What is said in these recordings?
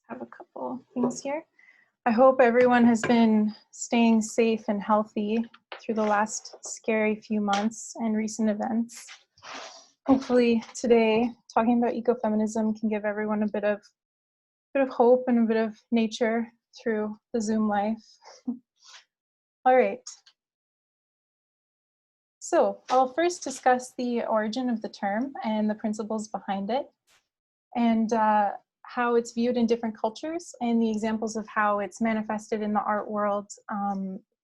have a couple things here. I hope everyone has been staying safe and healthy through the last scary few months and recent events. Hopefully today, talking about ecofeminism can give everyone a bit of hope and a bit of nature through the Zoom life. All right. So I'll first discuss the origin of the term and the principles behind it, and how it's viewed in different cultures, and the examples of how it's manifested in the art world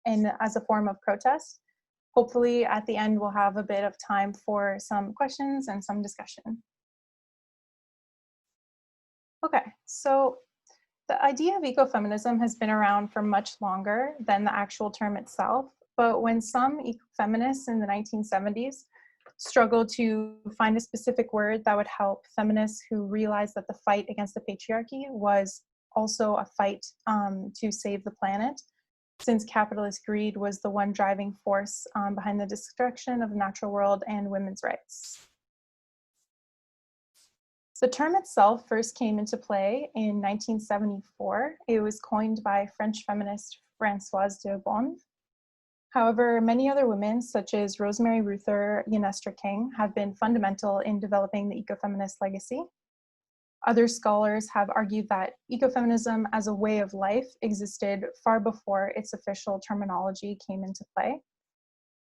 and as a form of protest. Hopefully at the end we'll have a bit of time for some questions and some discussion. Okay, so the idea of ecofeminism has been around for much longer than the actual term itself, but when some ecofeminists in the 1970s struggled to find a specific word that would help feminists who realized that the fight against the patriarchy was also a fight to save the planet, since capitalist greed was the one driving force behind the destruction of the natural world and women's rights. The term itself first came into play in 1974. It was coined by French feminist Françoise de Bonne. However, many other women, such as Rosemary Ruther, Yanestra King, have been fundamental in developing the ecofeminist legacy. Other scholars have argued that ecofeminism as a way of life existed far before its official terminology came into play.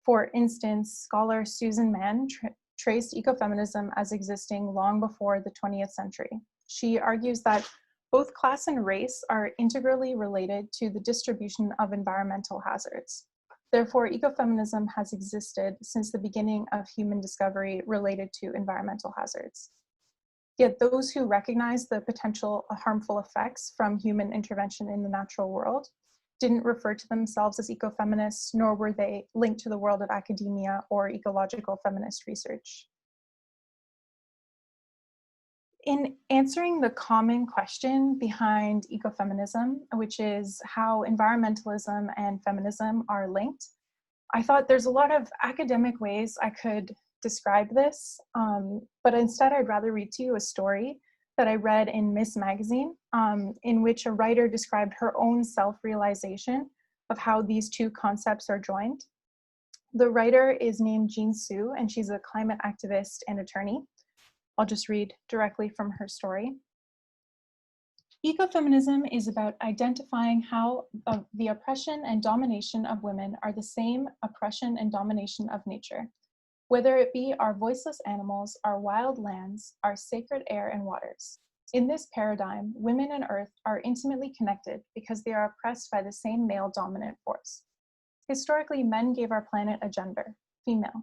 For instance, scholar Susan Mann traced ecofeminism as existing long before the 20th century. She argues that both class and race are integrally related to the distribution of environmental hazards. Therefore, ecofeminism has existed since the beginning of human discovery related to environmental hazards. Yet those who recognize the potential harmful effects from human intervention in the natural world didn't refer to themselves as ecofeminists, nor were they linked to the world of academia or ecological feminist research. In answering the common question behind ecofeminism, which is how environmentalism and feminism are linked, I thought there's a lot of academic ways I could describe this, but instead I'd rather read to you a story that I read in Miss Magazine, in which a writer described her own self-realization of how these two concepts are joined. The writer is named Jean Sue, and she's a climate activist and attorney. I'll just read directly from her story. Ecofeminism is about identifying how the oppression and domination of women are the same oppression and domination of nature, whether it be our voiceless animals, our wild lands, our sacred air and waters. In this paradigm, women and earth are intimately connected because they are oppressed by the same male dominant force. Historically, men gave our planet a gender, female.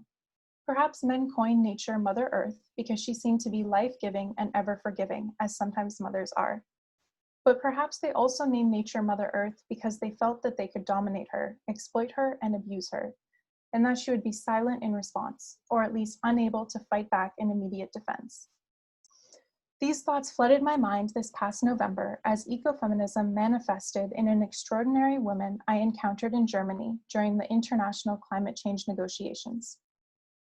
Perhaps men coined nature Mother Earth because she seemed to be life-giving and ever-forgiving, as sometimes mothers are. But perhaps they also named nature Mother Earth because they felt that they could dominate her, exploit her, and abuse her, and that she would be silent in response, or at least unable to fight back in immediate defense. These thoughts flooded my mind this past November as ecofeminism manifested in an extraordinary woman I encountered in Germany during the international climate change negotiations.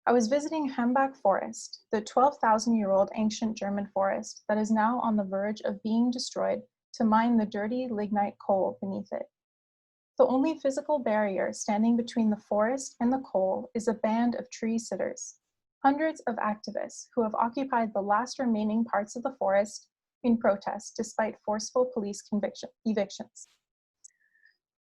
I was visiting Hambach Forest, the 12,000-year-old ancient German forest that is now on the verge of being destroyed to mine the dirty lignite coal beneath it. The only physical barrier standing between the forest and the coal is a band of tree sitters, hundreds of activists who have occupied the last remaining parts of the forest in protest despite forceful police evictions.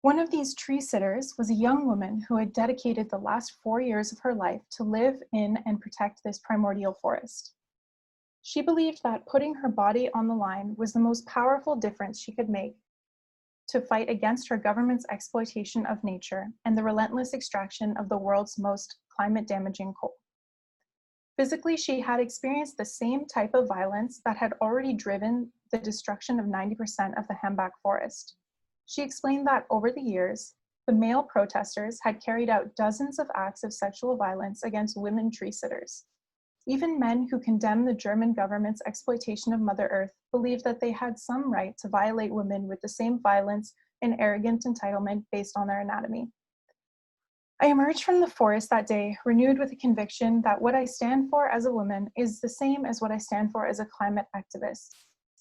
One of these tree sitters was a young woman who had dedicated the last 4 years of her life to live in and protect this primordial forest. She believed that putting her body on the line was the most powerful difference she could make to fight against her government's exploitation of nature and the relentless extraction of the world's most climate-damaging coal. Physically, she had experienced the same type of violence that had already driven the destruction of 90% of the Hambach forest. She explained that over the years, the male protesters had carried out dozens of acts of sexual violence against women tree sitters. Even men who condemned the German government's exploitation of Mother Earth believed that they had some right to violate women with the same violence and arrogant entitlement based on their anatomy. I emerged from the forest that day renewed with a conviction that what I stand for as a woman is the same as what I stand for as a climate activist.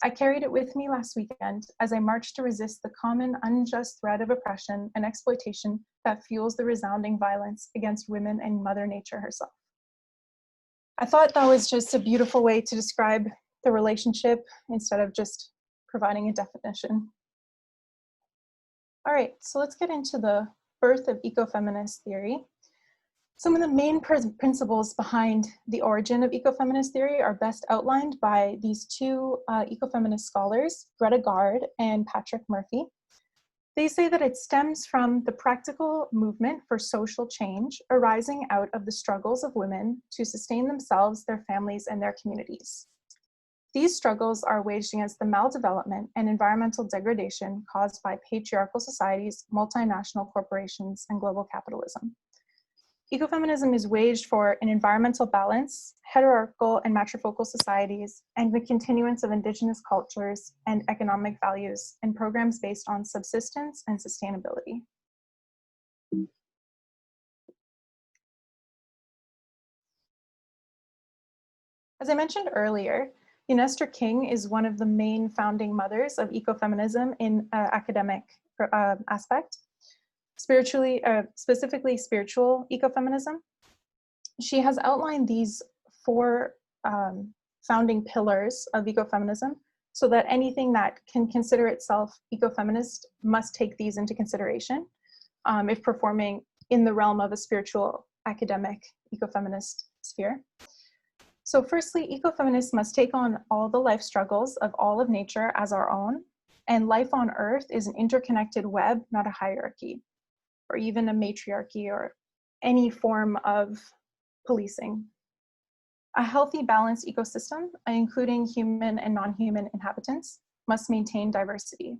I carried it with me last weekend as I marched to resist the common unjust thread of oppression and exploitation that fuels the resounding violence against women and Mother Nature herself. I thought that was just a beautiful way to describe the relationship instead of just providing a definition. All right, so let's get into the birth of ecofeminist theory. Some of the main principles behind the origin of ecofeminist theory are best outlined by these two ecofeminist scholars, Greta Gard and Patrick Murphy. They say that it stems from the practical movement for social change arising out of the struggles of women to sustain themselves, their families, and their communities. These struggles are waged against the maldevelopment and environmental degradation caused by patriarchal societies, multinational corporations, and global capitalism. Ecofeminism is waged for an environmental balance, hierarchical and matrifocal societies, and the continuance of indigenous cultures and economic values, and programs based on subsistence and sustainability. As I mentioned earlier, Esther King is one of the main founding mothers of ecofeminism in academic aspect. Specifically spiritual ecofeminism. She has outlined these four founding pillars of ecofeminism so that anything that can consider itself ecofeminist must take these into consideration if performing in the realm of a spiritual academic ecofeminist sphere. So firstly, ecofeminists must take on all the life struggles of all of nature as our own, and life on Earth is an interconnected web, not a hierarchy, or even a matriarchy or any form of policing. A healthy, balanced ecosystem, including human and non-human inhabitants, must maintain diversity.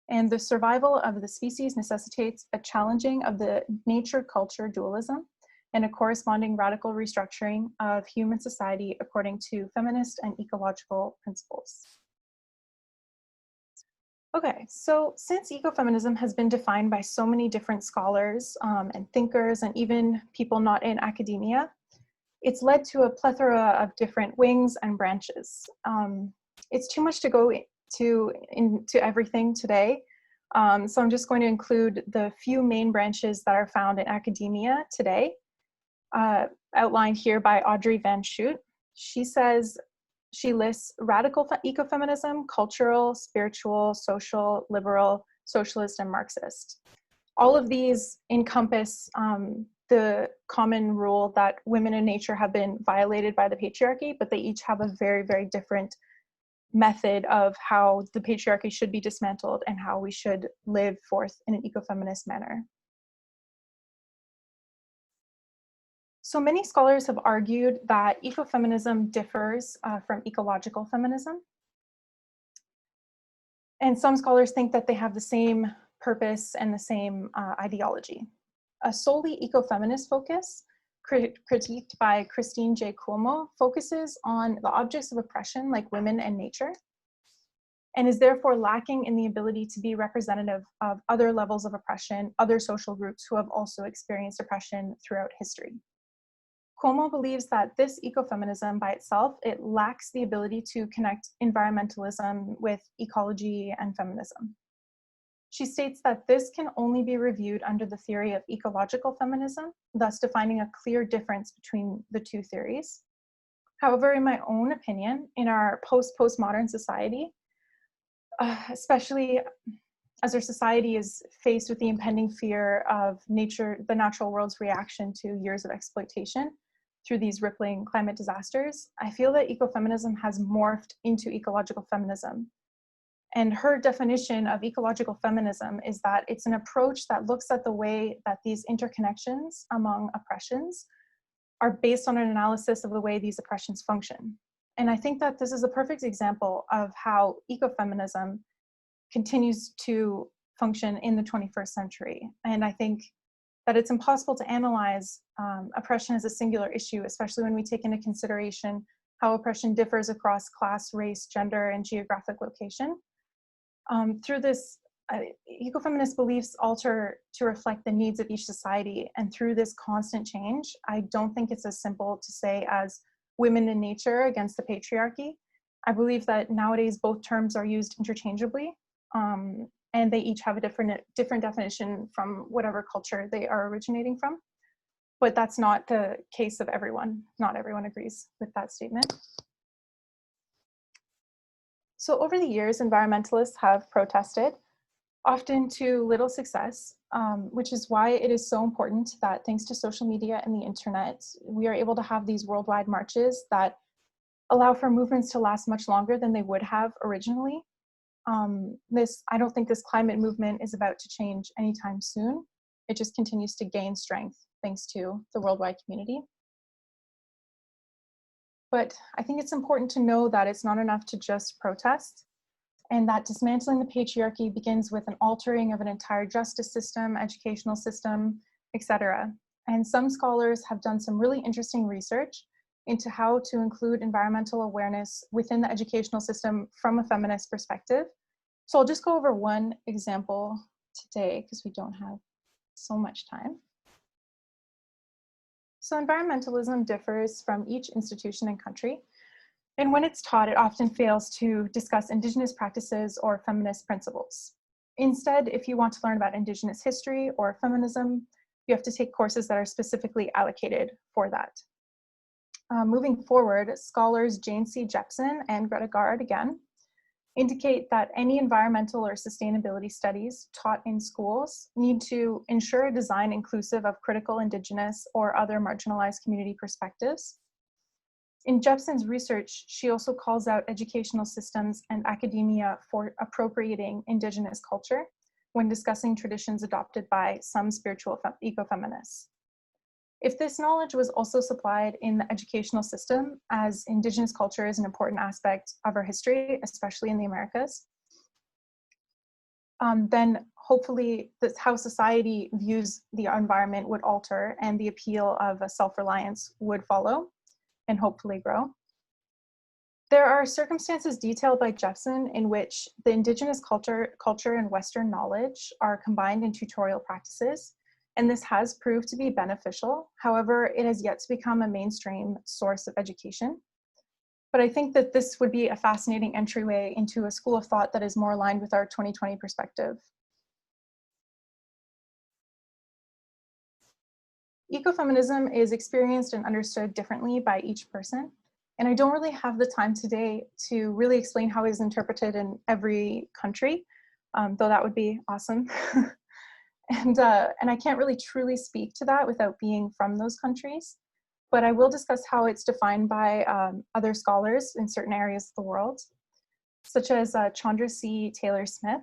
And the survival of the species necessitates a challenging of the nature-culture dualism and a corresponding radical restructuring of human society according to feminist and ecological principles. Okay, so since ecofeminism has been defined by so many different scholars and thinkers and even people not in academia, it's led to a plethora of different wings and branches. It's too much to go into everything today, so I'm just going to include the few main branches that are found in academia today, outlined here by Audrey Van Schut. She lists radical ecofeminism, cultural, spiritual, social, liberal, socialist, and Marxist. All of these encompass the common rule that women in nature have been violated by the patriarchy, but they each have a very, very different method of how the patriarchy should be dismantled and how we should live forth in an ecofeminist manner. So many scholars have argued that ecofeminism differs from ecological feminism. And some scholars think that they have the same purpose and the same ideology. A solely ecofeminist focus, critiqued by Christine J. Cuomo, focuses on the objects of oppression like women and nature, and is therefore lacking in the ability to be representative of other levels of oppression, other social groups who have also experienced oppression throughout history. Cuomo believes that this ecofeminism by itself, it lacks the ability to connect environmentalism with ecology and feminism. She states that this can only be reviewed under the theory of ecological feminism, thus defining a clear difference between the two theories. However, in my own opinion, in our postmodern society, especially as our society is faced with the impending fear of the natural world's reaction to years of exploitation through these rippling climate disasters, I feel that ecofeminism has morphed into ecological feminism. And her definition of ecological feminism is that it's an approach that looks at the way that these interconnections among oppressions are based on an analysis of the way these oppressions function. And I think that this is a perfect example of how ecofeminism continues to function in the 21st century. And I think that it's impossible to analyze oppression as a singular issue, especially when we take into consideration how oppression differs across class, race, gender, and geographic location. Through this, ecofeminist beliefs alter to reflect the needs of each society, and through this constant change, I don't think it's as simple to say as women in nature against the patriarchy. I believe that nowadays both terms are used interchangeably, and they each have a different definition from whatever culture they are originating from. But that's not the case of everyone. Not everyone agrees with that statement. So over the years, environmentalists have protested, often to little success, which is why it is so important that thanks to social media and the internet, we are able to have these worldwide marches that allow for movements to last much longer than they would have originally. I don't think this climate movement is about to change anytime soon. It just continues to gain strength thanks to the worldwide community. But I think it's important to know that it's not enough to just protest, and that dismantling the patriarchy begins with an altering of an entire justice system, educational system, etc. And some scholars have done some really interesting research into how to include environmental awareness within the educational system from a feminist perspective. So I'll just go over one example today because we don't have so much time. So environmentalism differs from each institution and country. And when it's taught, it often fails to discuss Indigenous practices or feminist principles. Instead, if you want to learn about Indigenous history or feminism, you have to take courses that are specifically allocated for that. Moving forward, scholars Jane C. Jepson and Greta Gard again indicate that any environmental or sustainability studies taught in schools need to ensure a design inclusive of critical Indigenous or other marginalized community perspectives. In Jepson's research, she also calls out educational systems and academia for appropriating Indigenous culture when discussing traditions adopted by some spiritual ecofeminists. If this knowledge was also supplied in the educational system, as Indigenous culture is an important aspect of our history, especially in the Americas, then hopefully that's how society views the environment would alter and the appeal of a self-reliance would follow and hopefully grow. There are circumstances detailed by Jepson in which the Indigenous culture and Western knowledge are combined in tutorial practices, and this has proved to be beneficial. However, it has yet to become a mainstream source of education. But I think that this would be a fascinating entryway into a school of thought that is more aligned with our 2020 perspective. Ecofeminism is experienced and understood differently by each person. And I don't really have the time today to really explain how it is interpreted in every country, though that would be awesome. And I can't really truly speak to that without being from those countries, but I will discuss how it's defined by other scholars in certain areas of the world, such as Chandra C. Taylor-Smith,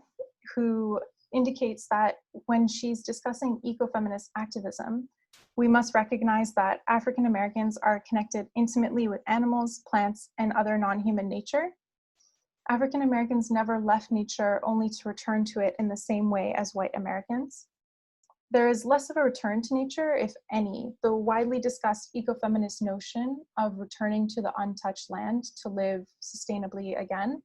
who indicates that when she's discussing ecofeminist activism, we must recognize that African Americans are connected intimately with animals, plants, and other non-human nature. African Americans never left nature only to return to it in the same way as white Americans. There is less of a return to nature, if any. The widely discussed ecofeminist notion of returning to the untouched land to live sustainably again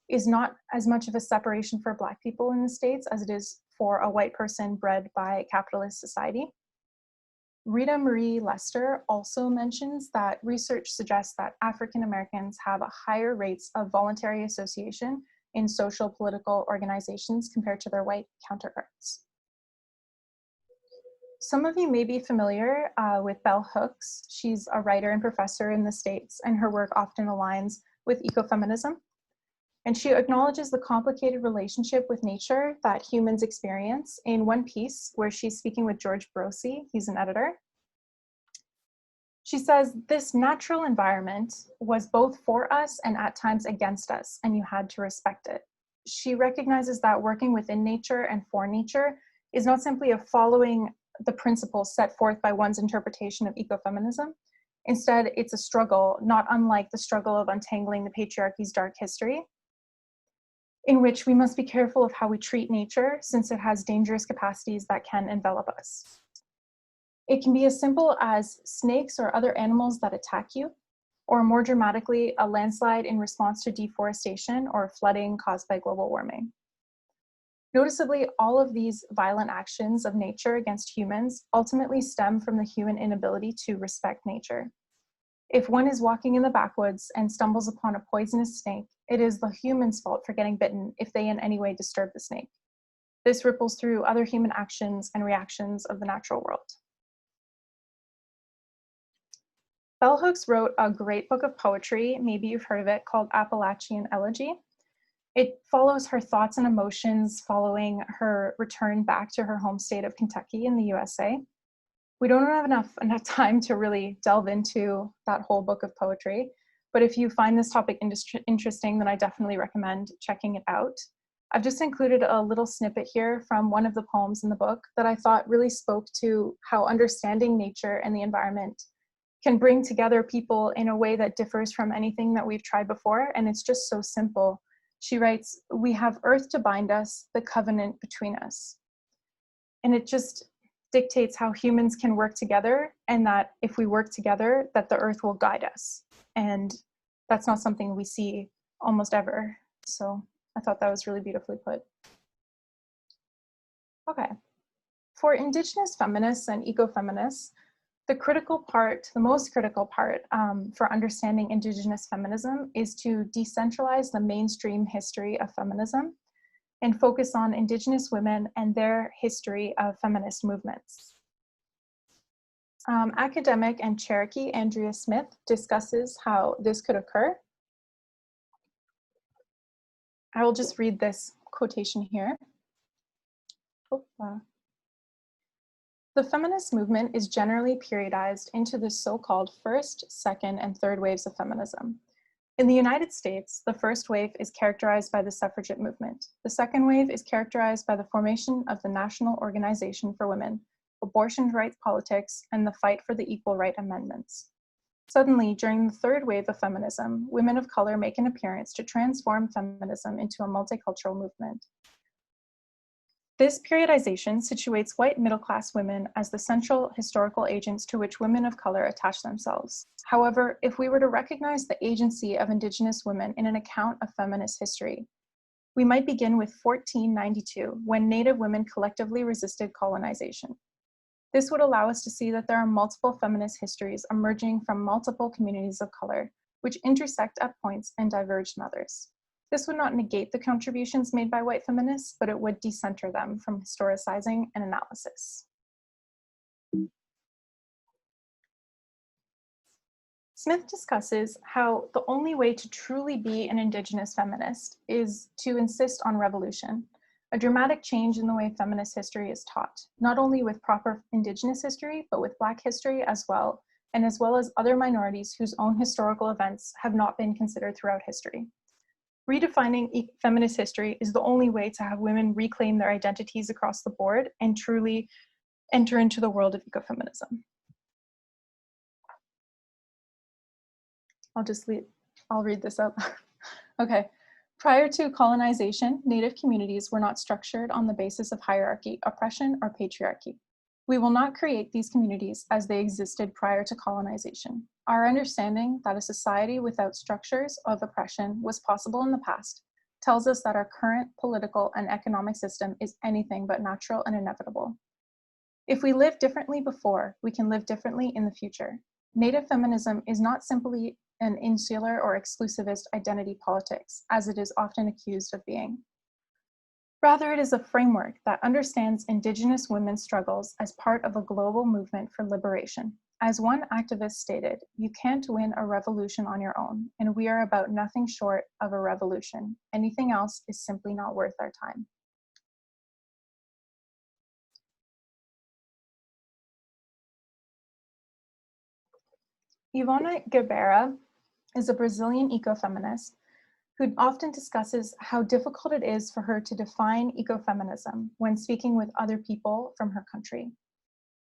is not as much of a separation for Black people in the States as it is for a white person bred by capitalist society. Rita Marie Lester also mentions that research suggests that African Americans have higher rates of voluntary association in social political organizations compared to their white counterparts. Some of you may be familiar with Bell Hooks. She's a writer and professor in the States, and her work often aligns with ecofeminism. And she acknowledges the complicated relationship with nature that humans experience in one piece where she's speaking with George Brosi. He's an editor. She says, this natural environment was both for us and at times against us, and you had to respect it. She recognizes that working within nature and for nature is not simply a following the principles set forth by one's interpretation of ecofeminism. Instead, it's a struggle, not unlike the struggle of untangling the patriarchy's dark history, in which we must be careful of how we treat nature since it has dangerous capacities that can envelop us. It can be as simple as snakes or other animals that attack you, or more dramatically, a landslide in response to deforestation or flooding caused by global warming. Noticeably, all of these violent actions of nature against humans ultimately stem from the human inability to respect nature. If one is walking in the backwoods and stumbles upon a poisonous snake, it is the human's fault for getting bitten if they in any way disturb the snake. This ripples through other human actions and reactions of the natural world. Bell Hooks wrote a great book of poetry, maybe you've heard of it, called Appalachian Elegy. It follows her thoughts and emotions following her return back to her home state of Kentucky in the USA. We don't have enough time to really delve into that whole book of poetry, but if you find this topic interesting, then I definitely recommend checking it out. I've just included a little snippet here from one of the poems in the book that I thought really spoke to how understanding nature and the environment can bring together people in a way that differs from anything that we've tried before, and it's just so simple. She writes, "We have earth to bind us, the covenant between us." And it just dictates how humans can work together, and that if we work together, that the earth will guide us. And that's not something we see almost ever. So I thought that was really beautifully put. Okay. For Indigenous feminists and ecofeminists, the most critical part for understanding Indigenous feminism is to decentralize the mainstream history of feminism and focus on Indigenous women and their history of feminist movements. Academic and Cherokee Andrea Smith discusses how this could occur. I will just read this quotation here. The feminist movement is generally periodized into the so-called first, second, and third waves of feminism. In the United States, the first wave is characterized by the suffragette movement. The second wave is characterized by the formation of the National Organization for Women, abortion rights politics, and the fight for the Equal Right Amendments. Suddenly, during the third wave of feminism, women of color make an appearance to transform feminism into a multicultural movement. This periodization situates white middle-class women as the central historical agents to which women of color attach themselves. However, if we were to recognize the agency of Indigenous women in an account of feminist history, we might begin with 1492, when Native women collectively resisted colonization. This would allow us to see that there are multiple feminist histories emerging from multiple communities of color, which intersect at points and diverge in others. This would not negate the contributions made by white feminists, but it would decenter them from historicizing and analysis. Smith discusses how the only way to truly be an Indigenous feminist is to insist on revolution, a dramatic change in the way feminist history is taught, not only with proper Indigenous history, but with Black history as well, and as well as other minorities whose own historical events have not been considered throughout history. Redefining feminist history is the only way to have women reclaim their identities across the board and truly enter into the world of ecofeminism. I'll read this up. Okay. Prior to colonization, Native communities were not structured on the basis of hierarchy, oppression, or patriarchy. We will not create these communities as they existed prior to colonization. Our understanding that a society without structures of oppression was possible in the past tells us that our current political and economic system is anything but natural and inevitable. If we lived differently before, we can live differently in the future. Native feminism is not simply an insular or exclusivist identity politics, as it is often accused of being. Rather, it is a framework that understands Indigenous women's struggles as part of a global movement for liberation. As one activist stated, "You can't win a revolution on your own, and we are about nothing short of a revolution. Anything else is simply not worth our time." Ivona Guevara is a Brazilian ecofeminist who often discusses how difficult it is for her to define ecofeminism when speaking with other people from her country.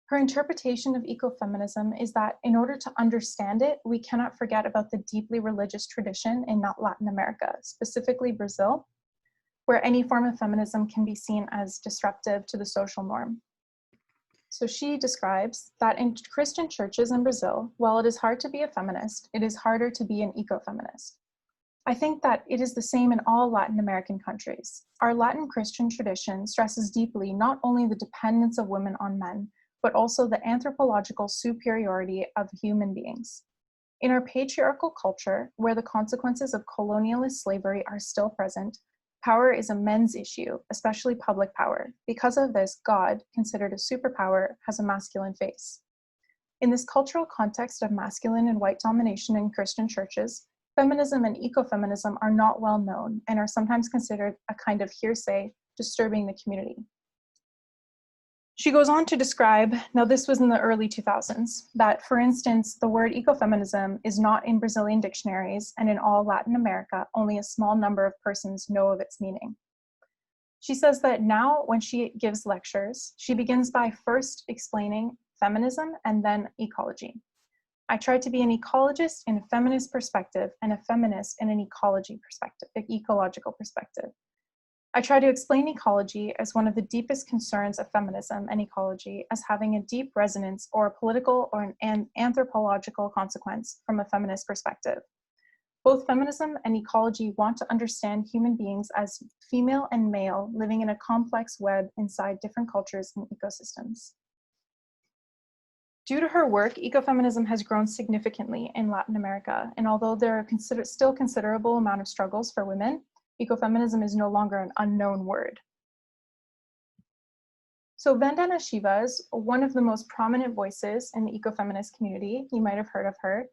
Her interpretation of ecofeminism is that in order to understand it, we cannot forget about the deeply religious tradition in Latin America, specifically Brazil, where any form of feminism can be seen as disruptive to the social norm. So she describes that in Christian churches in Brazil, while it is hard to be a feminist, it is harder to be an ecofeminist. I think that it is the same in all Latin American countries. Our Latin Christian tradition stresses deeply not only the dependence of women on men, but also the anthropological superiority of human beings. In our patriarchal culture, where the consequences of colonialist slavery are still present, power is a men's issue, especially public power. Because of this, God, considered a superpower, has a masculine face. In this cultural context of masculine and white domination in Christian churches, feminism and ecofeminism are not well known and are sometimes considered a kind of hearsay, disturbing the community. She goes on to describe, now this was in the early 2000s, that for instance, the word ecofeminism is not in Brazilian dictionaries, and in all Latin America, only a small number of persons know of its meaning. She says that now when she gives lectures, she begins by first explaining feminism and then ecology. I try to be an ecologist in a feminist perspective and a feminist in an ecological perspective. I try to explain ecology as one of the deepest concerns of feminism and ecology as having a deep resonance or a political or an anthropological consequence from a feminist perspective. Both feminism and ecology want to understand human beings as female and male living in a complex web inside different cultures and ecosystems. Due to her work, ecofeminism has grown significantly in Latin America, and although there are still considerable amount of struggles for women, ecofeminism is no longer an unknown word. So Vandana Shiva is one of the most prominent voices in the ecofeminist community. You might have heard of her.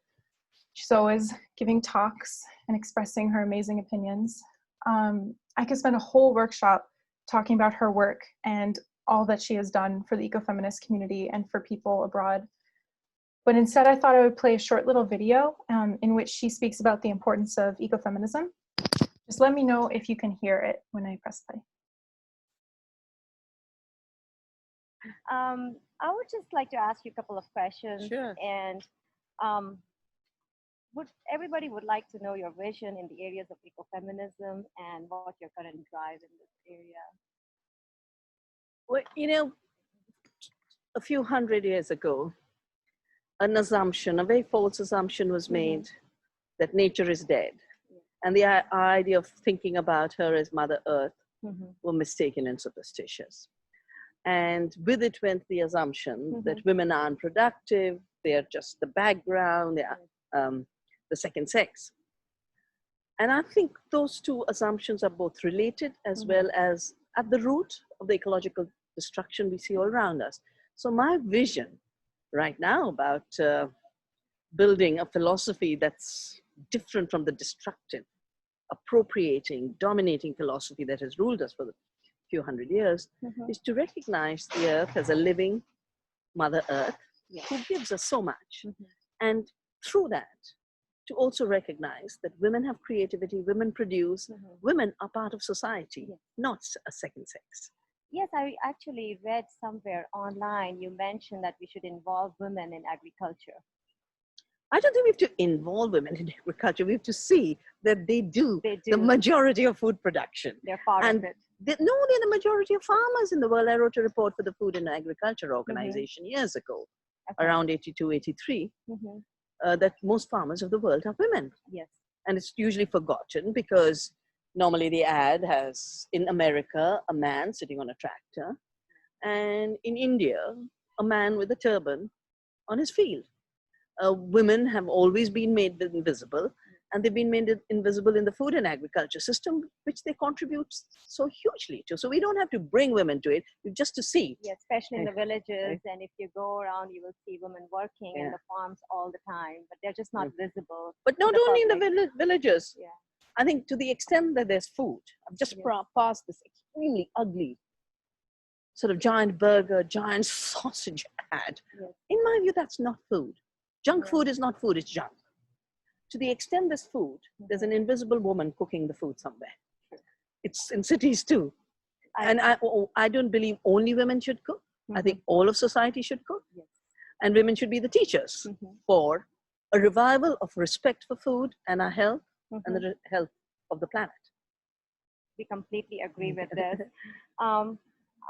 She's always giving talks and expressing her amazing opinions. I could spend a whole workshop talking about her work and all that she has done for the ecofeminist community and for people abroad. But instead, I thought I would play a short little video in which she speaks about the importance of ecofeminism. Just let me know if you can hear it when I press play. I would just like to ask you a couple of questions. Sure. And everybody would like to know your vision in the areas of ecofeminism and what your current drive in this area. Well, you know, a few hundred years ago, an assumption, a very false assumption was made that nature is dead. And the idea of thinking about her as Mother Earth were mistaken and superstitious. And with it went the assumption that women are unproductive, they're just the background, they are the second sex. And I think those two assumptions are both related as well as at the root of the ecological destruction we see all around us. So my vision right now about building a philosophy that's different from the destructive, appropriating, dominating philosophy that has ruled us for a few hundred years is to recognize the earth as a living Mother Earth who gives us so much. And through that, to also recognize that women have creativity, women produce, women are part of society, not a second sex. Yes, I actually read somewhere online, you mentioned that we should involve women in agriculture. I don't think we have to involve women in agriculture. We have to see that they do the majority of food production. They're part of it. They're the majority of farmers in the world. I wrote a report for the Food and Agriculture Organization years ago, around 82, 83, that most farmers of the world are women. Yes. And it's usually forgotten because normally the ad has, in America, a man sitting on a tractor, and in India, a man with a turban on his field. Women have always been made invisible, and they've been made invisible in the food and agriculture system, which they contribute so hugely to. So we don't have to bring women to it, just to see. Yeah, especially in the villages, and if you go around, you will see women working in the farms all the time, but they're just not visible. But not only in the villages. Yeah. I think to the extent that there's food, I've just passed this extremely ugly sort of giant burger, giant sausage ad. Yes. In my view, that's not food. Junk food is not food, it's junk. To the extent there's food, there's an invisible woman cooking the food somewhere. It's in cities too. And I don't believe only women should cook. I think all of society should cook. Yes. And women should be the teachers for a revival of respect for food and our health and the health of the planet. We completely agree with this.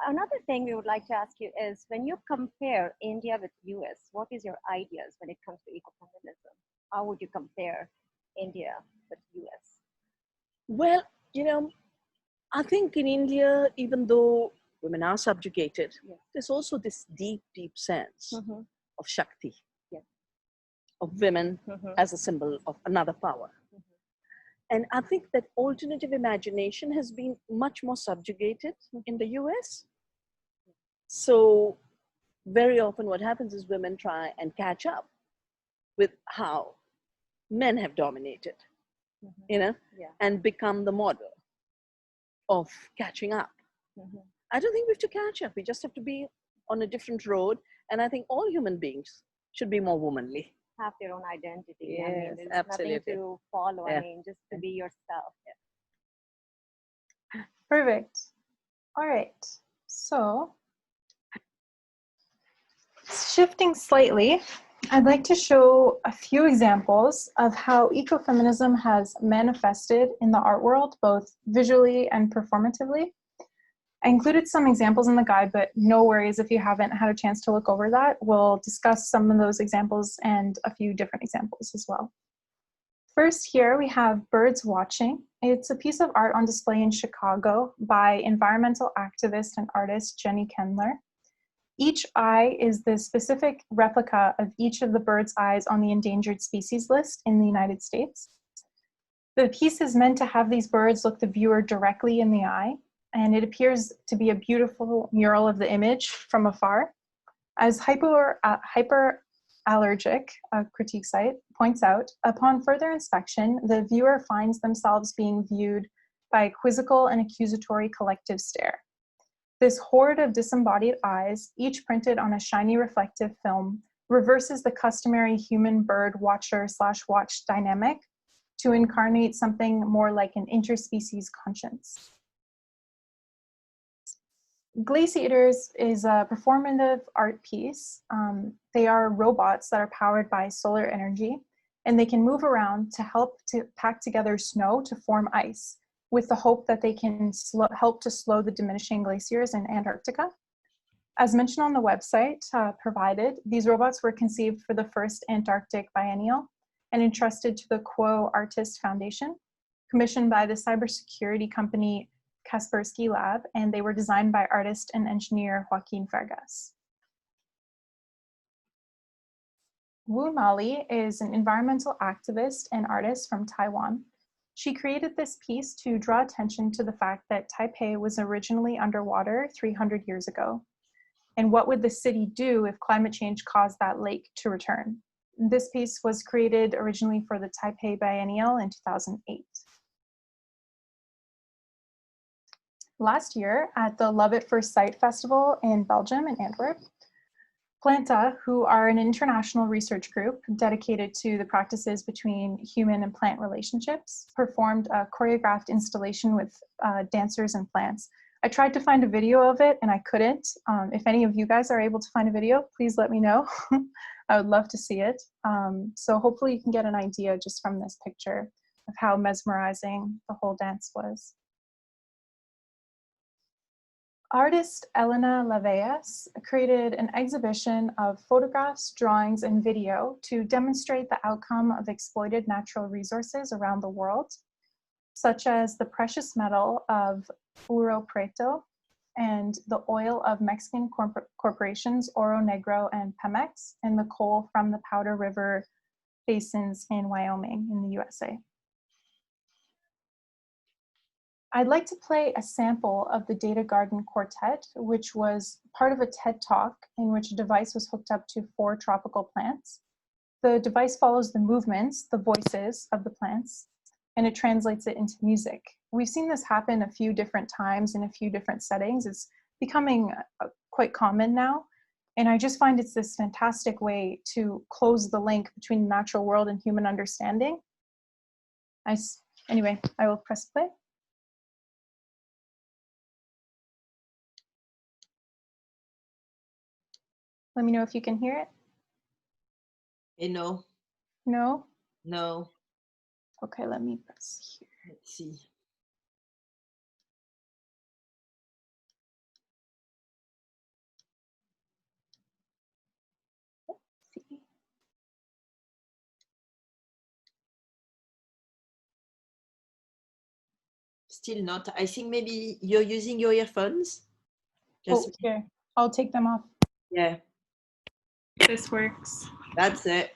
Another thing we would like to ask you is, when you compare India with US, what is your ideas when it comes to ecofeminism? How would you compare India with US? Well, you know, I think in India, even though women are subjugated, there's also this deep, deep sense of Shakti. of women Mhm. as a symbol of another power. And I think that alternative imagination has been much more subjugated in the US. So very often what happens is women try and catch up with how men have dominated, you know, Yeah. and become the model of catching up. I don't think we have to catch up. We just have to be on a different road. And I think all human beings should be more womanly. Have their own identity. I Yes, mean, there's absolutely. nothing to follow. Yeah. I mean, just to be yourself. Perfect. All right. So, shifting slightly, I'd like to show a few examples of how ecofeminism has manifested in the art world, both visually and performatively. I included some examples in the guide, but no worries if you haven't had a chance to look over that. We'll discuss some of those examples and a few different examples as well. First, here we have Birds Watching. It's a piece of art on display in Chicago by environmental activist and artist Jenny Kendler. Each eye is the specific replica of each of the bird's eyes on the endangered species list in the United States. The piece is meant to have these birds look the viewer directly in the eye, and it appears to be a beautiful mural of the image from afar. As Hyperallergic, a critique site, points out, upon further inspection, the viewer finds themselves being viewed by a quizzical and accusatory collective stare. This horde of disembodied eyes, each printed on a shiny reflective film, reverses the customary human-bird watcher/watch dynamic to incarnate something more like an interspecies conscience. Glaciators is a performative art piece. They are robots that are powered by solar energy, and they can move around to help to pack together snow to form ice, with the hope that they can help to slow the diminishing glaciers in Antarctica. As mentioned on the website provided, these robots were conceived for the first Antarctic biennial and entrusted to the Quo Artist Foundation, commissioned by the cybersecurity company Kaspersky Lab, and they were designed by artist and engineer Joaquin Fargas. Wu Mali is an environmental activist and artist from Taiwan. She created this piece to draw attention to the fact that Taipei was originally underwater 300 years ago. And what would the city do if climate change caused that lake to return? This piece was created originally for the Taipei Biennial in 2008. Last year at the Love at First Sight Festival in Belgium in Antwerp, Planta, who are an international research group dedicated to the practices between human and plant relationships, performed a choreographed installation with dancers and plants. I tried to find a video of it and I couldn't. If any of you guys are able to find a video, please let me know. I would love to see it. So hopefully you can get an idea just from this picture of how mesmerizing the whole dance was. Artist Elena Laveas created an exhibition of photographs, drawings, and video to demonstrate the outcome of exploited natural resources around the world, such as the precious metal of Oro Preto and the oil of Mexican corporations Oro Negro and Pemex, and the coal from the Powder River basins in Wyoming in the USA. I'd like to play a sample of the Data Garden Quartet, which was part of a TED Talk in which a device was hooked up to 4 tropical plants. The device follows the movements, the voices of the plants, and it translates it into music. We've seen this happen a few different times in a few different settings. It's becoming quite common now. And I just find it's this fantastic way to close the link between the natural world and human understanding. Anyway, I will press play. Let me know if you can hear it. No. No? No. Okay, let me press here. Let's see. Let's see. Still not. I think maybe you're using your earphones. Oh, here. I'll take them off. Yeah. This works. That's it.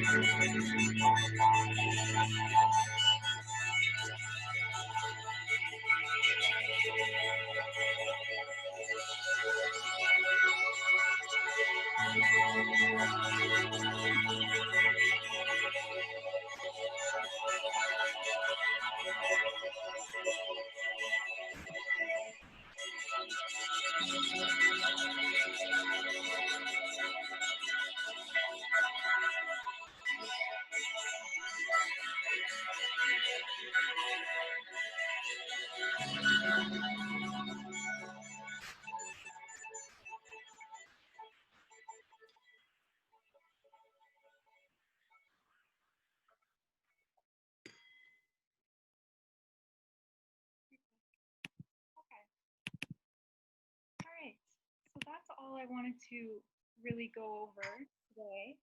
All right, so that's all I wanted to really go over today.